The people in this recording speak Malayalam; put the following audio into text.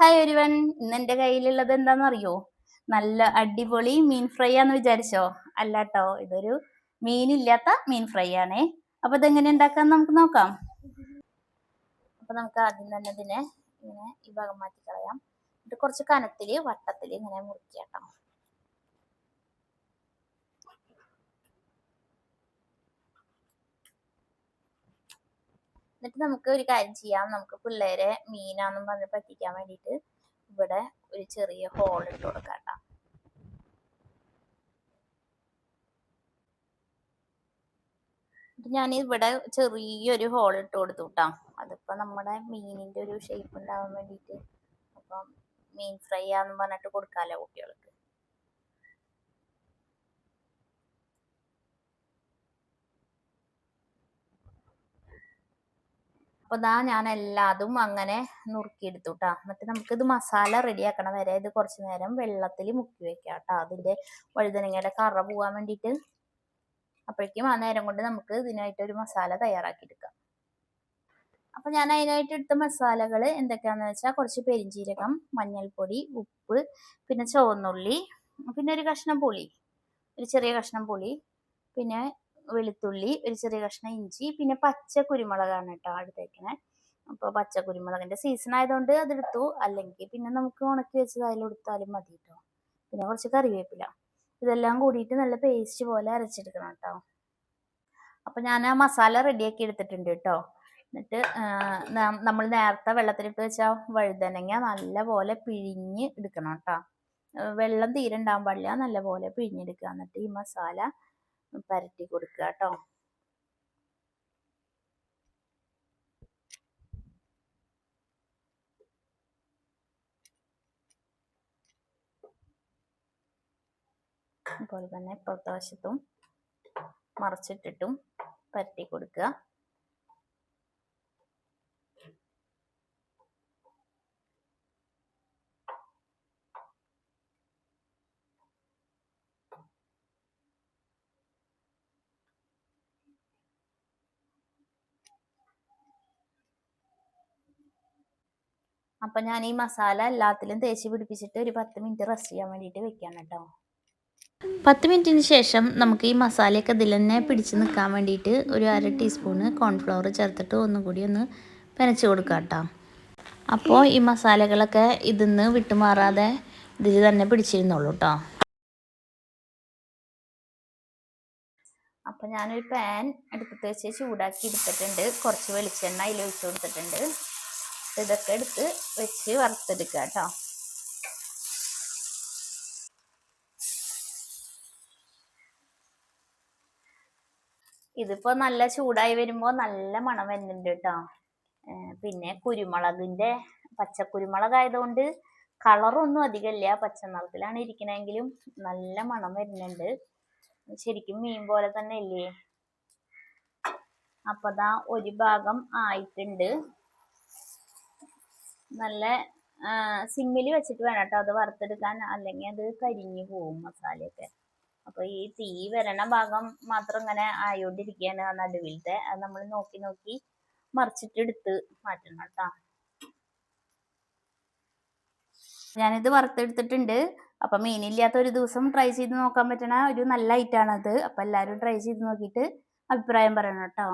ഹായ് എവരിവൺ, ഇന്ന് എൻ്റെ കയ്യിലുള്ളത് എന്താണെന്ന് അറിയോ? നല്ല അടിപൊളി മീൻ ഫ്രൈ ആന്ന് വിചാരിച്ചോ? അല്ലാട്ടോ, ഇതൊരു മീനില്ലാത്ത മീൻ ഫ്രൈ ആണേ. അപ്പൊ ഇതെങ്ങനെ ഉണ്ടാക്കാന്ന് നമുക്ക് നോക്കാം. അപ്പൊ നമുക്ക് ആദ്യം തന്നെ ഇതിനെ ഇങ്ങനെ ഈ ഭാഗം മാറ്റി കളയാം. ഇത് കുറച്ച് കനത്തില് വട്ടത്തില് ഇങ്ങനെ മുറിക്കാം. എന്നിട്ട് നമുക്ക് ഒരു കാര്യം ചെയ്യാം. നമുക്ക് പിള്ളേരെ മീനാന്നും പറഞ്ഞ് പറ്റിക്കാൻ വേണ്ടിയിട്ട് ഇവിടെ ഒരു ചെറിയ ഹോൾ ഇട്ട് കൊടുക്കാം. ഞാൻ ഇവിടെ ചെറിയൊരു ഹോൾ ഇട്ട് കൊടുത്തു കേട്ടോ. അതിപ്പോ നമ്മുടെ മീനിന്റെ ഒരു ഷേപ്പ് ഉണ്ടാവാൻ വേണ്ടിയിട്ട്. അപ്പം മീൻ ഫ്രൈ ആന്ന് പറഞ്ഞിട്ട് കൊടുക്കാലോ കുട്ടികൾക്ക്. അപ്പൊ ഞാൻ എല്ലാതും അങ്ങനെ നുറുക്കിയെടുത്തു കേട്ടോ. എന്നിട്ട് നമുക്കിത് മസാല റെഡിയാക്കണം വരെ ഇത് കുറച്ച് നേരം വെള്ളത്തിൽ മുക്കി വെക്കാം കേട്ടോ. അതിന്റെ വഴുതനങ്ങയുടെ കറ പോകാൻ വേണ്ടിയിട്ട്. അപ്പോഴേക്കും ആ നേരം കൊണ്ട് നമുക്ക് ഇതിനായിട്ട് ഒരു മസാല തയ്യാറാക്കി എടുക്കാം. അപ്പൊ ഞാൻ അതിനായിട്ട് എടുത്ത മസാലകൾ എന്തൊക്കെയാന്ന് വെച്ചാൽ കുറച്ച് പെരിഞ്ജീരകം, മഞ്ഞൾപ്പൊടി, ഉപ്പ്, പിന്നെ ചുവന്നുള്ളി, പിന്നെ ഒരു കഷ്ണം പുളി, ഒരു ചെറിയ കഷ്ണം പുളി, പിന്നെ വെളുത്തുള്ളി, ഒരു ചെറിയ കഷ്ണം ഇഞ്ചി, പിന്നെ പച്ച കുരുമുളകാണ് കേട്ടോ അടുത്തേക്കണേ. അപ്പോൾ പച്ച കുരുമുളകിന്റെ സീസൺ ആയതുകൊണ്ട് അതെടുത്തു. അല്ലെങ്കിൽ പിന്നെ നമുക്ക് ഉണക്കി വെച്ചത് അതിലെടുത്താലും മതി കേട്ടോ. പിന്നെ കുറച്ച് കറിവേപ്പില. ഇതെല്ലാം കൂടിയിട്ട് നല്ല പേസ്റ്റ് പോലെ അരച്ചെടുക്കണം കേട്ടോ. അപ്പൊ ഞാൻ ആ മസാല റെഡിയാക്കി എടുത്തിട്ടുണ്ട് കേട്ടോ. എന്നിട്ട് നമ്മൾ നേരത്തെ വെള്ളത്തിലിട്ട് വെച്ച വഴുതനങ്ങ നല്ല പോലെ പിഴിഞ്ഞ് എടുക്കണം കേട്ടോ. വെള്ളം തീരെ ഉണ്ടാവാൻ പാടില്ല, നല്ല പോലെ പിഴിഞ്ഞെടുക്കുക. എന്നിട്ട് ഈ മസാല പരട്ടി കൊടുക്കുക കേട്ടോ. അതുപോലെ തന്നെ ഇപ്പുറത്തെ വശത്തും മറിച്ചിട്ടിട്ടും പരട്ടി കൊടുക്കുക. അപ്പൊ ഞാൻ ഈ മസാല എല്ലാത്തിലും തേച്ച് പിടിപ്പിച്ചിട്ട് ഒരു 10 മിനിറ്റ് റെസ്റ്റ് ചെയ്യാൻ വേണ്ടിയിട്ട് വെക്കാം കേട്ടോ. 10 മിനിറ്റിന് ശേഷം നമുക്ക് ഈ മസാലയൊക്കെ ഇതിൽ തന്നെ പിടിച്ച് നിൽക്കാൻ വേണ്ടിയിട്ട് ഒരു 1/2 ടീസ്പൂണ് കോൺഫ്ലവർ ചേർത്തിട്ട് ഒന്നുകൂടി ഒന്ന് നനച്ച് കൊടുക്കാം കേട്ടോ. അപ്പോൾ ഈ മസാലകളൊക്കെ ഇതിന്ന് വിട്ടുമാറാതെ ഇതിൽ തന്നെ പിടിച്ചിരുന്നുള്ളൂ കേട്ടോ. അപ്പം ഞാനൊരു പാൻ അടുപ്പത്ത് വെച്ച് ചൂടാക്കി എടുത്തിട്ടുണ്ട്. കുറച്ച് വെളിച്ചെണ്ണ അതിൽ ഒഴിച്ച് കൊടുത്തിട്ടുണ്ട്. ഇതൊക്കെ എടുത്ത് വെച്ച് വറുത്തെടുക്കുക കേട്ടോ. ഇതിപ്പോ നല്ല ചൂടായി വരുമ്പോൾ നല്ല മണം വരുന്നുണ്ട് കേട്ടോ. പിന്നെ കുരുമുളകിന്റെ പച്ചക്കുരുമുളകായതുകൊണ്ട് കളറൊന്നും അധികമില്ല, പച്ച നിറത്തിലാണ് ഇരിക്കണെങ്കിലും നല്ല മണം വരുന്നുണ്ട്. ശരിക്കും മീൻ പോലെ തന്നെ ഇല്ലേ. അപ്പൊ ദാ ഒരു ഭാഗം ആയിട്ടുണ്ട്. നല്ല സിമ്മിൽ വെച്ചിട്ട് വേണം കേട്ടോ അത് വറുത്തെടുക്കാൻ, അല്ലെങ്കിൽ അത് കരിഞ്ഞു പോവും മസാലയൊക്കെ. അപ്പൊ ഈ തീ വരണ ഭാഗം മാത്രം ഇങ്ങനെ ആയോണ്ടിരിക്കുകയാണ് നടുവിലത്തെ. അത് നമ്മൾ നോക്കി നോക്കി മറിച്ചിട്ടെടുത്ത് മാറ്റണം കേട്ടോ. ഞാനിത് വറുത്തെടുത്തിട്ടുണ്ട്. അപ്പൊ മീനില്ലാത്ത ഒരു ദിവസം ട്രൈ ചെയ്ത് നോക്കാൻ പറ്റണ ഒരു നല്ല ഐറ്റാണത്. അപ്പൊ എല്ലാവരും ട്രൈ ചെയ്ത് നോക്കിയിട്ട് അഭിപ്രായം പറയണം കേട്ടോ.